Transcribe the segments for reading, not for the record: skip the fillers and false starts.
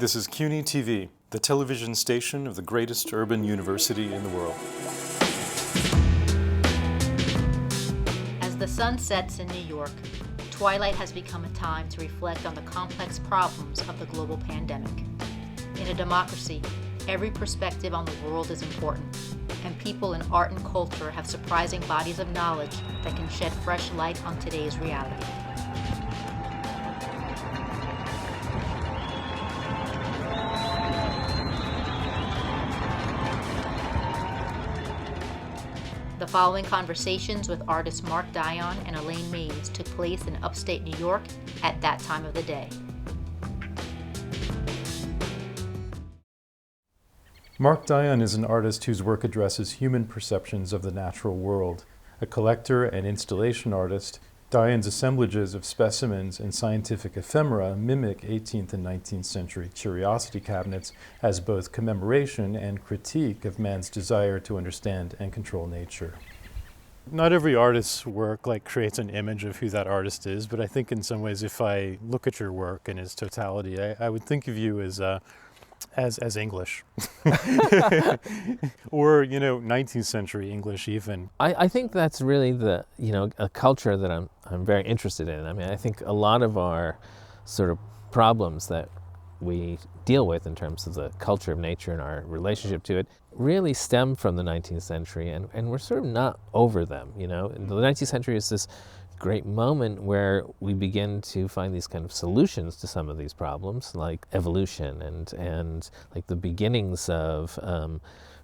This is CUNY TV, the television station of the greatest urban university in the world. As the sun sets in New York, Twilight has become a time to reflect on the complex problems of the global pandemic. In a democracy, every perspective on the world is important, and people in art and culture have surprising bodies of knowledge that can shed fresh light on today's reality. The following conversations with artists Mark Dion and Elaine Mayes took place in upstate New York at that time of the day. Mark Dion is an artist whose work addresses human perceptions of the natural world. A collector and installation artist, Dion's assemblages of specimens and scientific ephemera mimic 18th and 19th century curiosity cabinets as both commemoration and critique of man's desire to understand and control nature. Not every artist's work creates an image of who that artist is, but I think in some ways if I look at your work in its totality, I would think of you as English or 19th century English even. I think that's really a culture that I'm very interested in. I mean, I think a lot of our sort of problems that we deal with in terms of the culture of nature and our relationship to it really stem from the 19th century, and we're sort of not over them. The 19th century is this great moment where we begin to find these kind of solutions to some of these problems, like evolution and like the beginnings of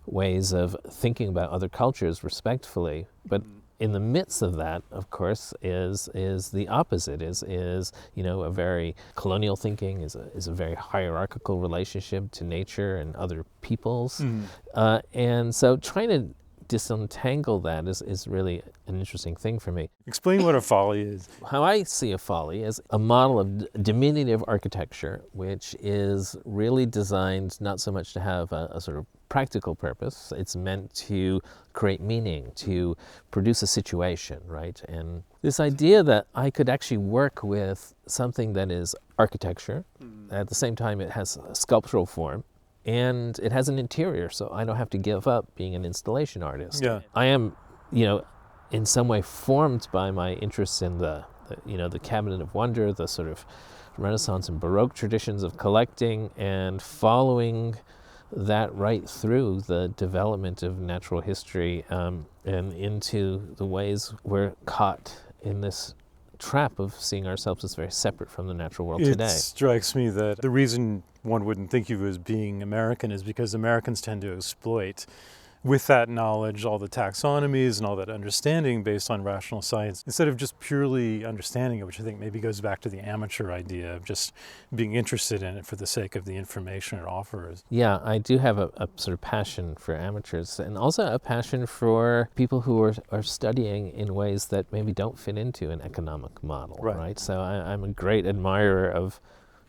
ways of thinking about other cultures respectfully. But in the midst of that, of course, is the opposite, is a very colonial thinking, is a very hierarchical relationship to nature and other peoples. And so trying to disentangle that is really an interesting thing for me. Explain what a folly is. How I see a folly is a model of diminutive architecture, which is really designed not so much to have a sort of practical purpose. It's meant to create meaning, to produce a situation, right? And this idea that I could actually work with something that is architecture, at the same time it has a sculptural form, and it has an interior, so I don't have to give up being an installation artist. Yeah. I am, in some way formed by my interest in the cabinet of wonder, the sort of Renaissance and Baroque traditions of collecting, and following that right through the development of natural history and into the ways we're caught in this trap of seeing ourselves as very separate from the natural world today. It strikes me that the reason one wouldn't think of you as being American is because Americans tend to exploit, with that knowledge, all the taxonomies and all that understanding based on rational science, instead of just purely understanding it, which I think maybe goes back to the amateur idea of just being interested in it for the sake of the information it offers. Yeah, I do have a sort of passion for amateurs, and also a passion for people who are studying in ways that maybe don't fit into an economic model, right? So I'm a great admirer of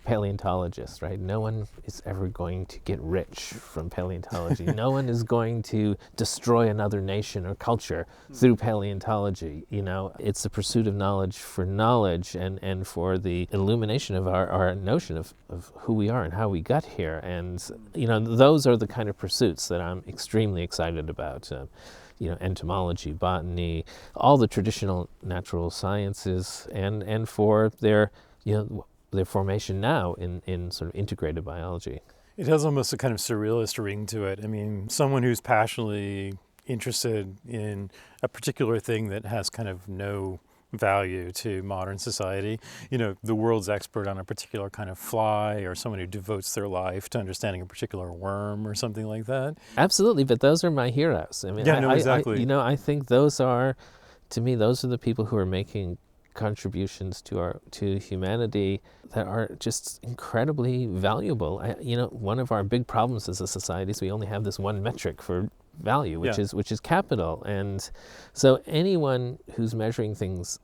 paleontologists, right? No one is ever going to get rich from paleontology. No one is going to destroy another nation or culture through paleontology. It's the pursuit of knowledge for knowledge and for the illumination of our notion of who we are and how we got here. And, those are the kind of pursuits that I'm extremely excited about. Entomology, botany, all the traditional natural sciences, and for their formation now in sort of integrated biology. It has almost a kind of surrealist ring to it. I mean, someone who's passionately interested in a particular thing that has kind of no value to modern society, the world's expert on a particular kind of fly, or someone who devotes their life to understanding a particular worm or something like that. Absolutely, but those are my heroes. I mean, exactly. I think those are the people who are making contributions to humanity that are just incredibly valuable. One of our big problems as a society is we only have this one metric for value, which is capital, and so anyone who's measuring things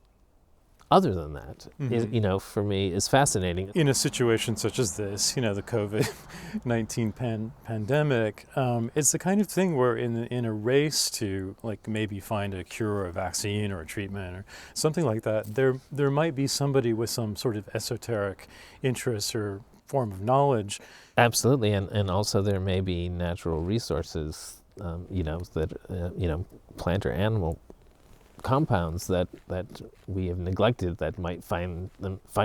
other than that, is, for me, is fascinating. In a situation such as this, the COVID-19 pandemic, it's the kind of thing where in a race to maybe find a cure or a vaccine or a treatment or something like that, there might be somebody with some sort of esoteric interest or form of knowledge. Absolutely, and also there may be natural resources, that plant or animal compounds that we have neglected that might find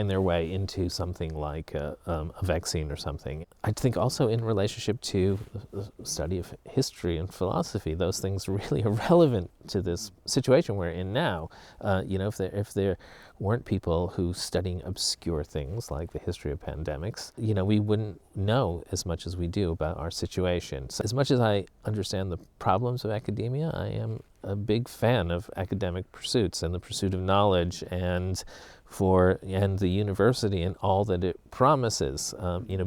their way into something like a vaccine or something. I think also in relationship to the study of history and philosophy, those things really are relevant to this situation we're in now. If there weren't people who studying obscure things like the history of pandemics, we wouldn't know as much as we do about our situation. So as much as I understand the problems of academia, I am a big fan of academic pursuits and the pursuit of knowledge and the university and all that it promises.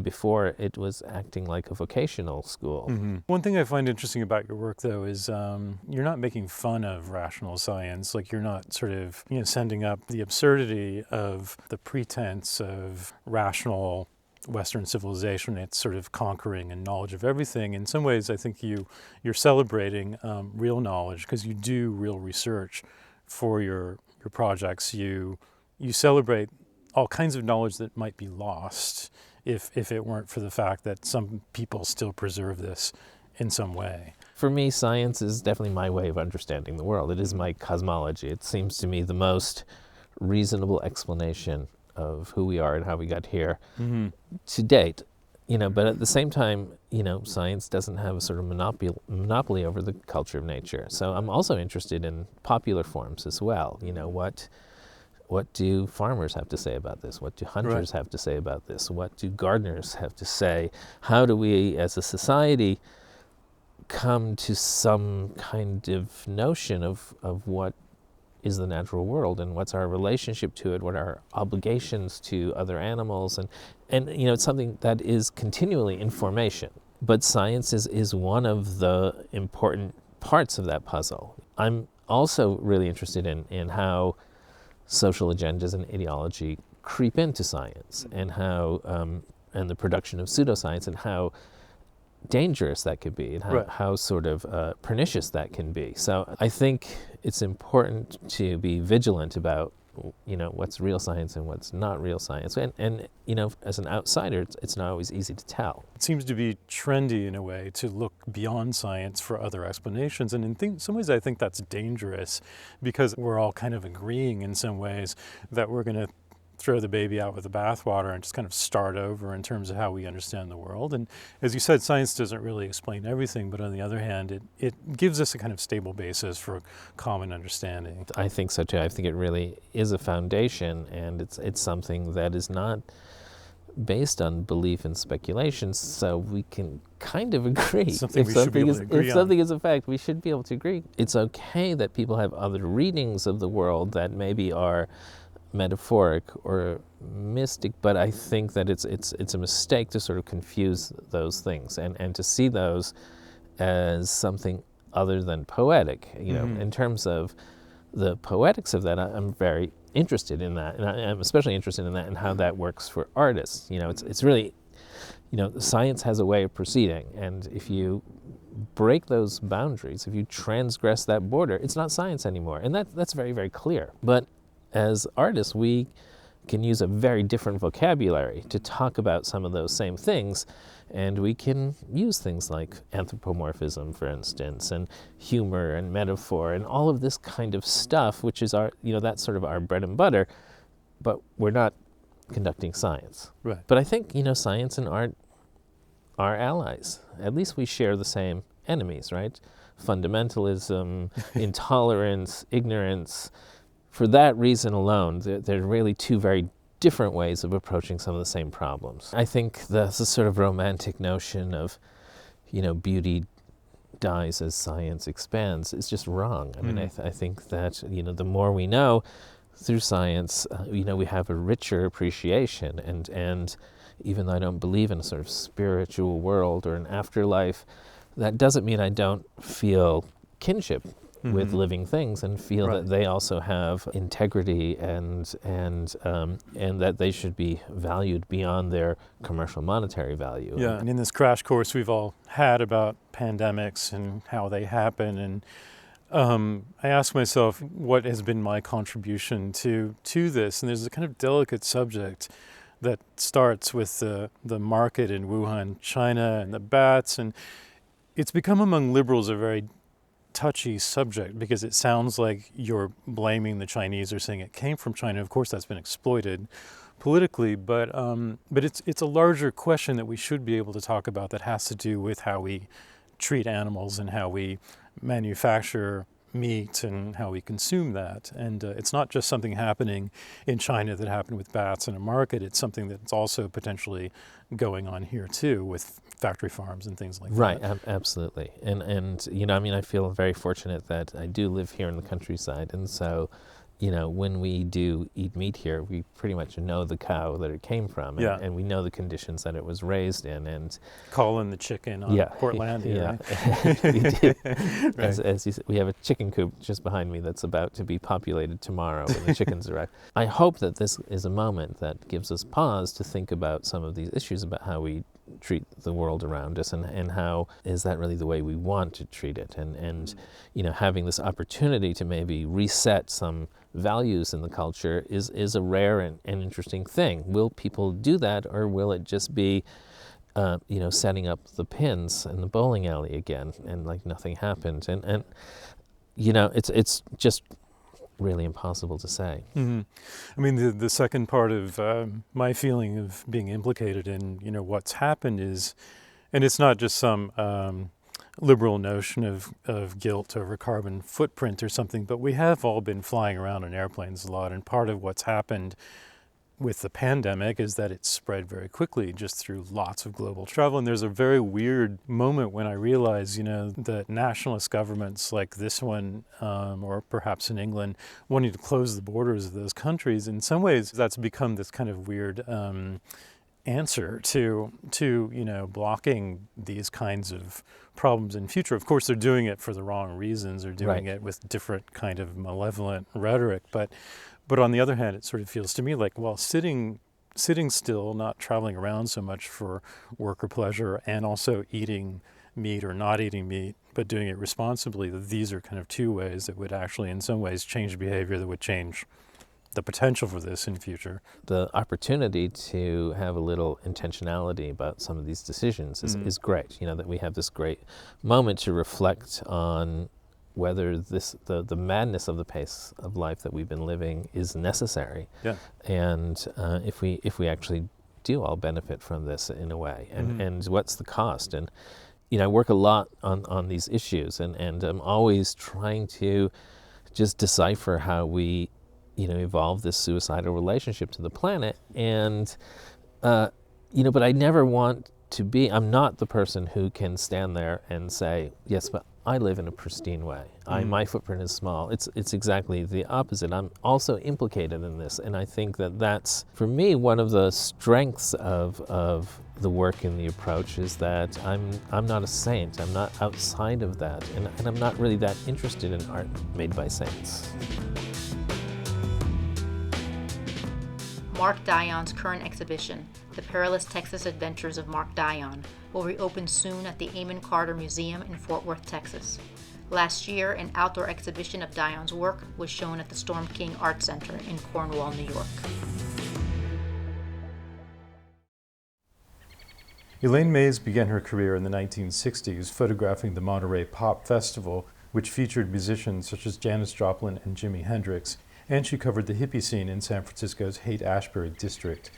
Before it was acting like a vocational school. Mm-hmm. One thing I find interesting about your work, though, is you're not making fun of rational science. Like, you're not sort of sending up the absurdity of the pretense of rational Western civilization. It's sort of conquering and knowledge of everything. In some ways, I think you're celebrating real knowledge, because you do real research for your projects. You celebrate all kinds of knowledge that might be lost if it weren't for the fact that some people still preserve this in some way. For me, science is definitely my way of understanding the world. It is my cosmology. It seems to me the most reasonable explanation of who we are and how we got here to date. But at the same time, science doesn't have a sort of monopoly over the culture of nature. So I'm also interested in popular forms as well. What do farmers have to say about this? What do hunters have to say about this? What do gardeners have to say? How do we, as a society, come to some kind of notion of what is the natural world and what's our relationship to it? What are our obligations to other animals? And it's something that is continually in formation. But science is one of the important parts of that puzzle. I'm also really interested in how social agendas and ideology creep into science, and how and the production of pseudoscience, and how dangerous that could be, and how sort of pernicious that can be. So I think it's important to be vigilant about what's real science and what's not real science. And as an outsider, it's not always easy to tell. It seems to be trendy in a way to look beyond science for other explanations. And in some ways, I think that's dangerous, because we're all kind of agreeing in some ways that we're going to throw the baby out with the bathwater and just kind of start over in terms of how we understand the world. And as you said, science doesn't really explain everything, but on the other hand, it gives us a kind of stable basis for common understanding. I think so too. I think it really is a foundation, and it's something that is not based on belief and speculation, so we can kind of agree. If something is a fact, we should be able to agree. It's okay that people have other readings of the world that maybe are metaphoric or mystic, but I think that it's a mistake to sort of confuse those things and to see those as something other than poetic. In terms of the poetics of that, I'm very interested in that, and I'm especially interested in that and how that works for artists. It's really, science has a way of proceeding, and if you break those boundaries, if you transgress that border, it's not science anymore, and that's very, very clear. But as artists, we can use a very different vocabulary to talk about some of those same things, and we can use things like anthropomorphism, for instance, and humor and metaphor and all of this kind of stuff, which is that's sort of our bread and butter, but we're not conducting science. Right. But I think, science and art are allies. At least we share the same enemies, right? Fundamentalism, intolerance, ignorance. For that reason alone, they're really two very different ways of approaching some of the same problems. I think the sort of romantic notion of, beauty dies as science expands is just wrong. I mean, I think that, the more we know through science, we have a richer appreciation. And even though I don't believe in a sort of spiritual world or an afterlife, that doesn't mean I don't feel kinship with living things and feel that they also have integrity and that they should be valued beyond their commercial monetary value. Yeah, and in this crash course we've all had about pandemics and how they happen, and I ask myself, what has been my contribution to this? And there's a kind of delicate subject that starts with the market in Wuhan, China, and the bats. And it's become among liberals a very touchy subject because it sounds like you're blaming the Chinese or saying it came from China. Of course, that's been exploited politically, but it's a larger question that we should be able to talk about that has to do with how we treat animals and how we manufacture meat and how we consume that. And it's not just something happening in China that happened with bats in a market. It's something that's also potentially going on here too with factory farms and things like right, that. Absolutely. And you know, I mean, I feel very fortunate that I do live here in the countryside, and so, you know, when we do eat meat here, we pretty much know the cow that it came from, and we know the conditions that it was raised in, and Calling the chicken on Portlandia, right? We do. Right. As you said, we have a chicken coop just behind me that's about to be populated tomorrow when the chickens arrive. I hope that this is a moment that gives us pause to think about some of these issues about how we treat the world around us, and how is that really the way we want to treat it, and you know, having this opportunity to maybe reset some values in the culture is a rare and interesting thing. Will people do that, or will it just be you know, setting up the pins in the bowling alley again and like nothing happened? And you know, it's just really impossible to say. Mm-hmm. I mean, the second part of my feeling of being implicated in, you know, what's happened is, and it's not just some liberal notion of guilt over carbon footprint or something, but we have all been flying around in airplanes a lot, and part of what's happened with the pandemic is that it's spread very quickly just through lots of global travel. And there's a very weird moment when I realize, you know, that nationalist governments like this one, or perhaps in England, wanting to close the borders of those countries, in some ways that's become this kind of weird answer to you know, blocking these kinds of problems in future. Of course, they're doing it for the wrong reasons. They're doing it with different kind of malevolent rhetoric, but on the other hand, it sort of feels to me like, well, sitting still, not traveling around so much for work or pleasure, and also eating meat or not eating meat, but doing it responsibly, that these are kind of two ways that would actually in some ways change behavior, that would change the potential for this in future. The opportunity to have a little intentionality about some of these decisions is great. You know, that we have this great moment to reflect on whether the madness of the pace of life that we've been living is necessary. Yeah. And if we actually do all benefit from this in a way, and what's the cost? And you know, I work a lot on these issues, and I'm always trying to just decipher how we, you know, evolve this suicidal relationship to the planet. And you know, but I never want to be, I'm not the person who can stand there and say, yes, but I live in a pristine way. My footprint is small. It's exactly the opposite. I'm also implicated in this, and I think that that's, for me, one of the strengths of the work and the approach is that I'm not a saint. I'm not outside of that, and I'm not really that interested in art made by saints. Mark Dion's current exhibition, The Perilous Texas Adventures of Mark Dion, will reopen soon at the Amon Carter Museum in Fort Worth, Texas. Last year, an outdoor exhibition of Dion's work was shown at the Storm King Art Center in Cornwall, New York. Elaine Mayes began her career in the 1960s photographing the Monterey Pop Festival, which featured musicians such as Janis Joplin and Jimi Hendrix, and she covered the hippie scene in San Francisco's Haight-Ashbury district.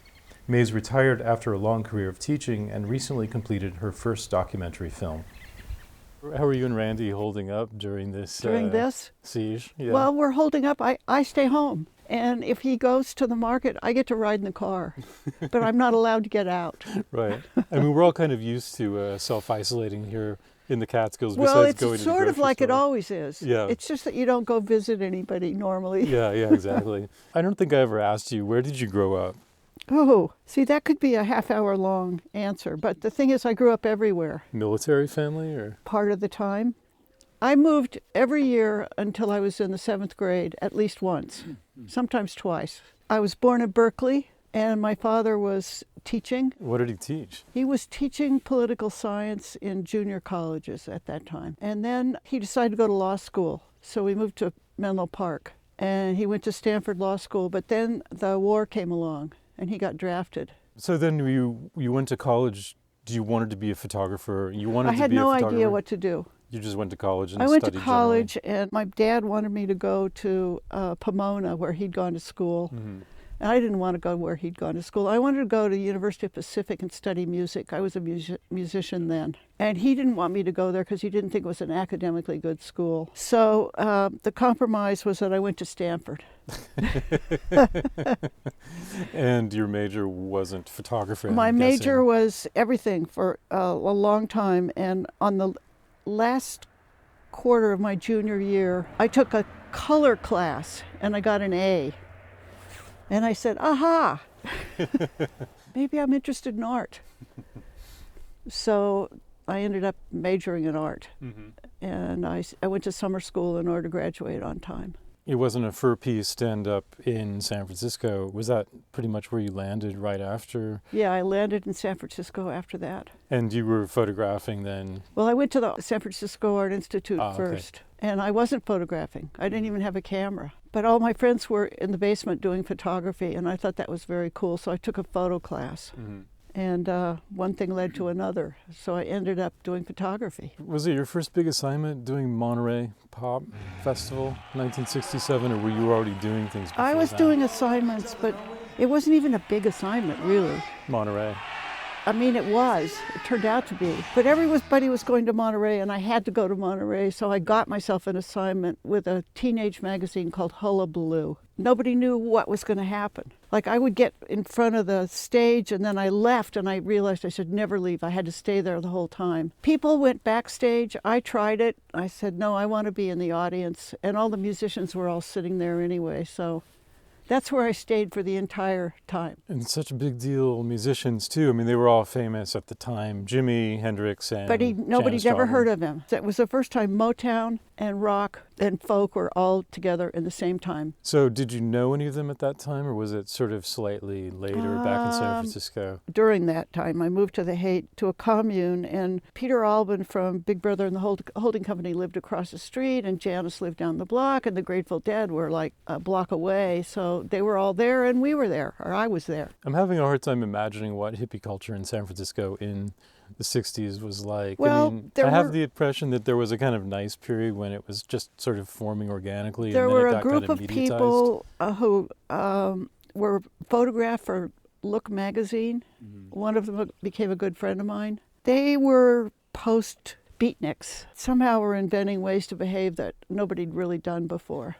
Mayes retired after a long career of teaching and recently completed her first documentary film. How are you and Randy holding up during this siege? Yeah. Well, we're holding up. I stay home. And if he goes to the market, I get to ride in the car. But I'm not allowed to get out. Right. I mean, we're all kind of used to self-isolating here in the Catskills. Well, besides it's going to the sort of like grocery it store. always is. Yeah. It's just that you don't go visit anybody normally. Yeah, exactly. I don't think I ever asked you, where did you grow up? Oh, see, that could be a half-hour long answer. But the thing is, I grew up everywhere. Military family, or? Part of the time. I moved every year until I was in the 7th grade, at least once, sometimes twice. I was born in Berkeley, and my father was teaching. What did he teach? He was teaching political science in junior colleges at that time. And then he decided to go to law school, so we moved to Menlo Park. And he went to Stanford Law School, but then the war came along. and he got drafted. So then you went to college. You wanted to be a photographer. You wanted I to had be a no photographer. idea what to do. You just went to college and I went to studied college, and my dad wanted me to go to Pomona, where he'd gone to school. generally. And I didn't want to go where he'd gone to school. I wanted to go to the University of Pacific and study music. I was a musician then. And he didn't want me to go there because he didn't think it was an academically good school. So the compromise was that I went to Stanford. And your major wasn't photography, My I'm major guessing. was everything for a long time. And on the last quarter of my junior year, I took a color class and I got an A. And I said, aha, maybe I'm interested in art. So I ended up majoring in art. And I went to summer school in order to graduate on time. It wasn't a fur-piece stand-up in San Francisco. Was that pretty much where you landed right after? Yeah, I landed in San Francisco after that. And you were photographing then? Well, I went to the San Francisco Art Institute Okay. first. And I wasn't photographing. I didn't even have a camera. But all my friends were in the basement doing photography, and I thought that was very cool. So I took a photo class. And one thing led to another. So I ended up doing photography. Was it your first big assignment doing Monterey Pop Festival, 1967, or were you already doing things before I was that? doing assignments, but it wasn't even a big assignment, really. Monterey. I mean, it turned out to be. But everybody was going to Monterey, and I had to go to Monterey, so I got myself an assignment with a teenage magazine called Hullabaloo. Nobody knew what was going to happen. Like, I would get in front of the stage, and then I left, and I realized I should never leave. I had to stay there the whole time. People went backstage. I tried it. I said, no, I want to be in the audience. And all the musicians were all sitting there anyway, so that's where I stayed for the entire time. And such a big deal, musicians too. I mean, they were all famous at the time. Jimi Hendrix and But nobody'd Janis ever Joplin. heard of him. It was the first time Motown and rock and folk were all together in the same time. So did you know any of them at that time, or was it sort of slightly later back in San Francisco? During that time, I moved to the Haight, to a commune, and Peter Albin from Big Brother and the Holding Company lived across the street, and Janis lived down the block, and the Grateful Dead were like a block away. So they were all there, and we were there, or I was there. I'm having a hard time imagining what hippie culture in San Francisco in the 60s was like. Well, I mean, there I have were- the impression that there was a kind of nice period when it was just sort of forming organically. There and then were it a got group kind of mediatized. people who were photographed for Look magazine. One of them became a good friend of mine. They were post-beatniks. Somehow were inventing ways to behave that nobody'd really done before.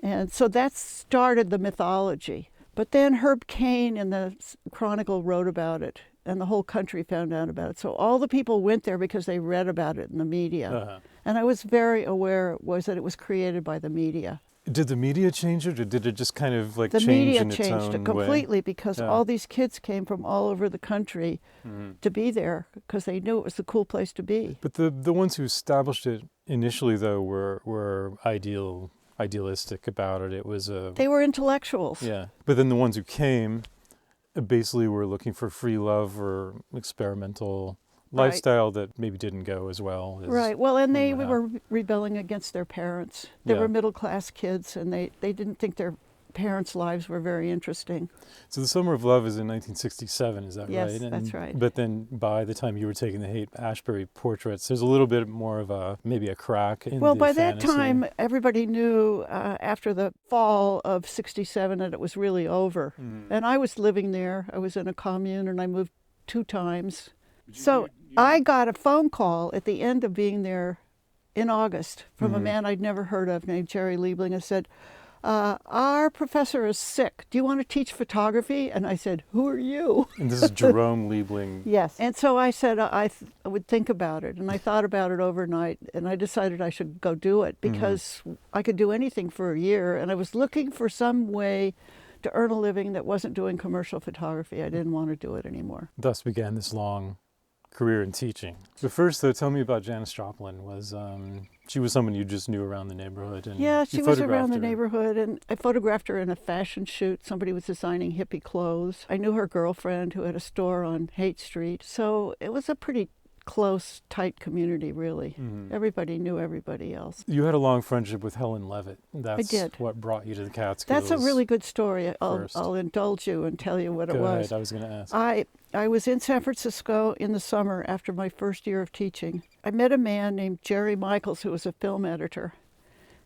And so that started the mythology. But then Herb Cain in the Chronicle wrote about it, and the whole country found out about it. So all the people went there because they read about it in the media. Uh-huh. And I was very aware that it was created by the media. Did the media change it, or did it just kind of like The change media in its changed own it completely way? because Yeah. all these kids came from all over the country to be there because they knew it was a cool place to be. But the ones who established it initially, though, were idealistic about it. It was a They were intellectuals. yeah. But then the ones who came basically were looking for free love or experimental Right. lifestyle that maybe didn't go as well. As Right. Well, and they when that were rebelling against their parents. They Yeah. were middle-class kids, and they didn't think their parents' lives were very interesting. So the Summer of Love is in 1967, is that Yes, right? that's right. But then by the time you were taking the Haight-Ashbury portraits, there's a little bit more of maybe a crack in Well, the by that fantasy. time, everybody knew after the fall of '67 that it was really over. And I was living there. I was in a commune, and I moved 2 times. So I got a phone call at the end of being there in August from a man I'd never heard of named Jerry Liebling, and said, our professor is sick. Do you want to teach photography? And I said, who are you? And this is Jerome Liebling. Yes. And so I said I would think about it. And I thought about it overnight. And I decided I should go do it because I could do anything for a year. And I was looking for some way to earn a living that wasn't doing commercial photography. I didn't want to do it anymore. Thus began this long career in teaching. But first, though, tell me about Janis Joplin. She was someone you just knew around the neighborhood? And Yeah, you she was around photographed the her. neighborhood, and I photographed her in a fashion shoot. Somebody was designing hippie clothes. I knew her girlfriend who had a store on Haight Street, so it was a pretty close, tight community, really. Mm-hmm. Everybody knew everybody else. You had a long friendship with Helen Levitt. That's did. what brought you to the Catskills. That's a really good story. First. I'll indulge you and tell you what Go it was. ahead, I was going to ask. I was in San Francisco in the summer after my first year of teaching. I met a man named Jerry Michaels, who was a film editor,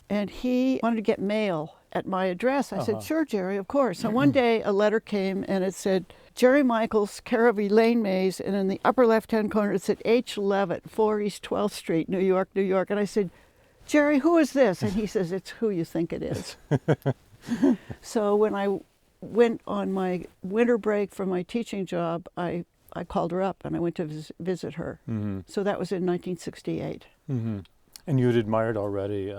and he wanted to get mail at my address. I said, sure, Jerry, of course. And one day a letter came and it said, Jerry Michaels, care of Elaine Mayes, and in the upper left-hand corner it said H. Levitt, 4 East 12th Street, New York, New York. And I said, Jerry, who is this? And he says, it's who you think it is. So when I went on my winter break from my teaching job, I called her up and I went to visit her. Mm-hmm. So that was in 1968. Mm-hmm. And you had admired already.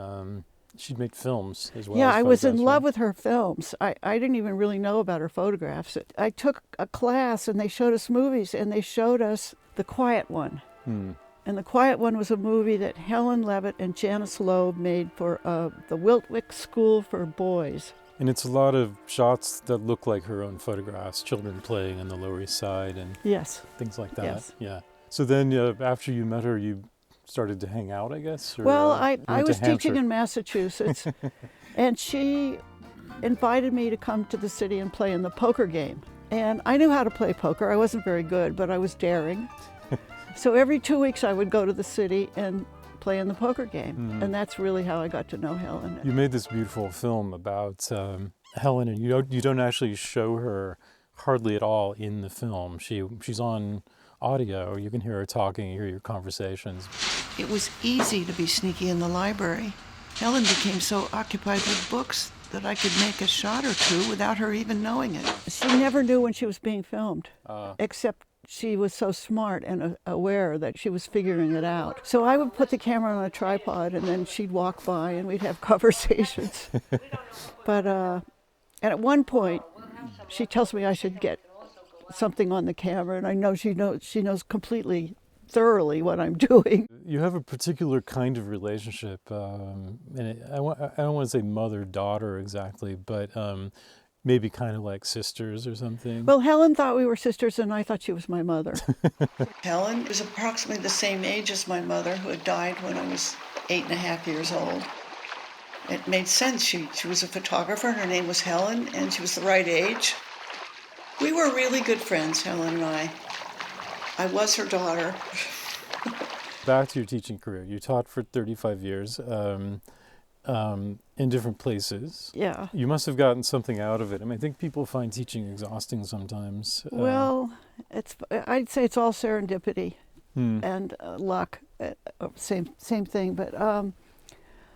She'd made films as well. Yeah, as I was in photographs, love right? with her films. I didn't even really know about her photographs. I took a class and they showed us movies, and they showed us The Quiet One. Mm. And The Quiet One was a movie that Helen Levitt and Janice Loeb made for the Wiltwick School for Boys. And it's a lot of shots that look like her own photographs, children playing on the Lower East Side and Yes. things like that. Yes. Yeah. So then after you met her, you started to hang out, I guess? Or, Well, you I went was to teaching Hampshire? in Massachusetts, and she invited me to come to the city and play in the poker game. And I knew how to play poker. I wasn't very good, but I was daring. So every 2 weeks I would go to the city and play in the poker game. Mm-hmm. And that's really how I got to know Helen. You made this beautiful film about Helen, and you don't actually show her hardly at all in the film. She's on audio. You can hear her talking, you hear your conversations. It was easy to be sneaky in the library. Helen became so occupied with books that I could make a shot or two without her even knowing it. She never knew when she was being filmed, except she was so smart and aware that she was figuring it out. So I would put the camera on a tripod and then she'd walk by and we'd have conversations. But and at one point, she tells me I should get something on the camera, and I know she knows completely, thoroughly what I'm doing. You have a particular kind of relationship, and I don't want to say mother-daughter exactly, but maybe kind of like sisters or something. Well, Helen thought we were sisters, and I thought she was my mother. Helen was approximately the same age as my mother, who had died when I was 8.5 years old. It made sense. She was a photographer, and her name was Helen, and she was the right age. We were really good friends, Helen and I. I was her daughter. Back to your teaching career. You taught for 35 years in different places. Yeah. You must have gotten something out of it. I mean, I think people find teaching exhausting sometimes. Well, I'd say it's all serendipity and luck. Same thing. But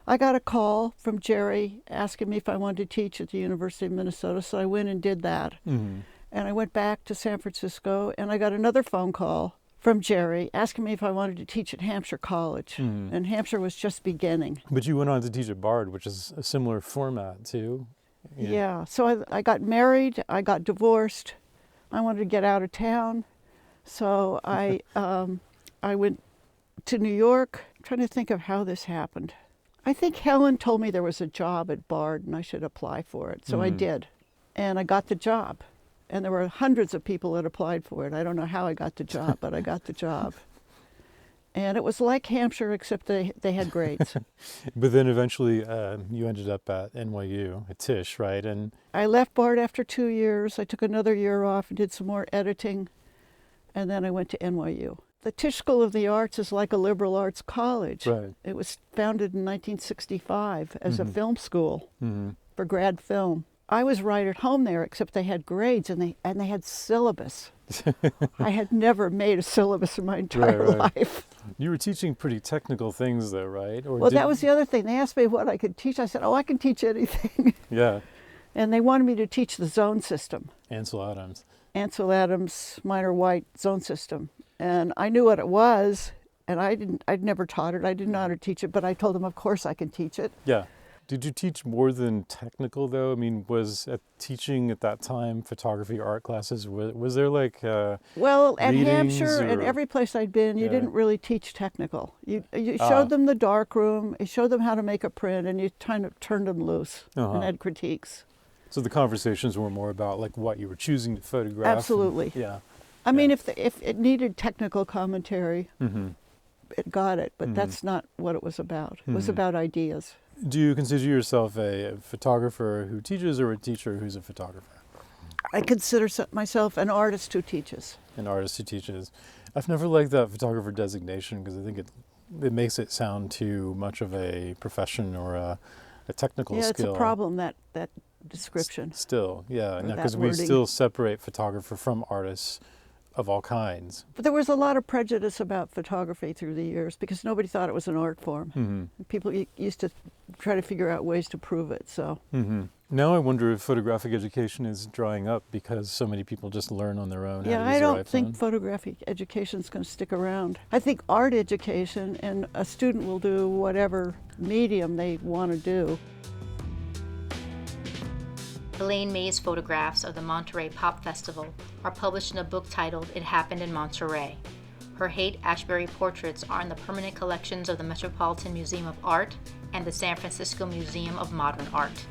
I got a call from Jerry asking me if I wanted to teach at the University of Minnesota, so I went and did that. Mm-hmm. And I went back to San Francisco, and I got another phone call from Jerry asking me if I wanted to teach at Hampshire College. Mm. And Hampshire was just beginning. But you went on to teach at Bard, which is a similar format too. Yeah. So I got married, I got divorced, I wanted to get out of town. So I went to New York. I'm trying to think of how this happened. I think Helen told me there was a job at Bard and I should apply for it. So I did. And I got the job. And there were hundreds of people that applied for it. I don't know how I got the job, but I got the job. And it was like Hampshire, except they had grades. But then eventually you ended up at NYU, at Tisch, right? And I left Bard after 2 years. I took another year off and did some more editing. And then I went to NYU. The Tisch School of the Arts is like a liberal arts college. Right. It was founded in 1965 as a film school for grad film. I was right at home there, except they had grades and they had syllabus. I had never made a syllabus in my entire life. You were teaching pretty technical things though, right? Well, that was the other thing. They asked me what I could teach. I said, I can teach anything. Yeah. And they wanted me to teach the zone system. Ansel Adams. Ansel Adams, Minor White zone system. And I knew what it was, and I'd never taught it. I didn't know how to teach it, but I told them, of course I can teach it. Yeah. Did you teach more than technical, though? I mean, was teaching at that time photography or art classes, was there like well, at readings Hampshire and every place I'd been, you didn't really teach technical. You showed them the darkroom, you showed them how to make a print, and you kind of turned them loose and had critiques. So the conversations were more about like what you were choosing to photograph. Absolutely. Yeah. I mean, if it needed technical commentary, it got it, but that's not what it was about. It was about ideas. Do you consider yourself a photographer who teaches or a teacher who's a photographer? I consider myself an artist who teaches. An artist who teaches. I've never liked that photographer designation because I think it makes it sound too much of a profession or a technical skill. Yeah, it's a problem, that description. Still, yeah, Or because that we wording. still separate photographer from artists of all kinds. But there was a lot of prejudice about photography through the years because nobody thought it was an art form. People used to try to figure out ways to prove it. So Now I wonder if photographic education is drying up because so many people just learn on their own. yeah, how to use I their don't think iPhone. photographic education is going to stick around. I think art education, and a student will do whatever medium they want to do. Elaine Mayes' photographs of the Monterey Pop Festival are published in a book titled It Happened in Monterey. Her Haight-Ashbury portraits are in the permanent collections of the Metropolitan Museum of Art and the San Francisco Museum of Modern Art.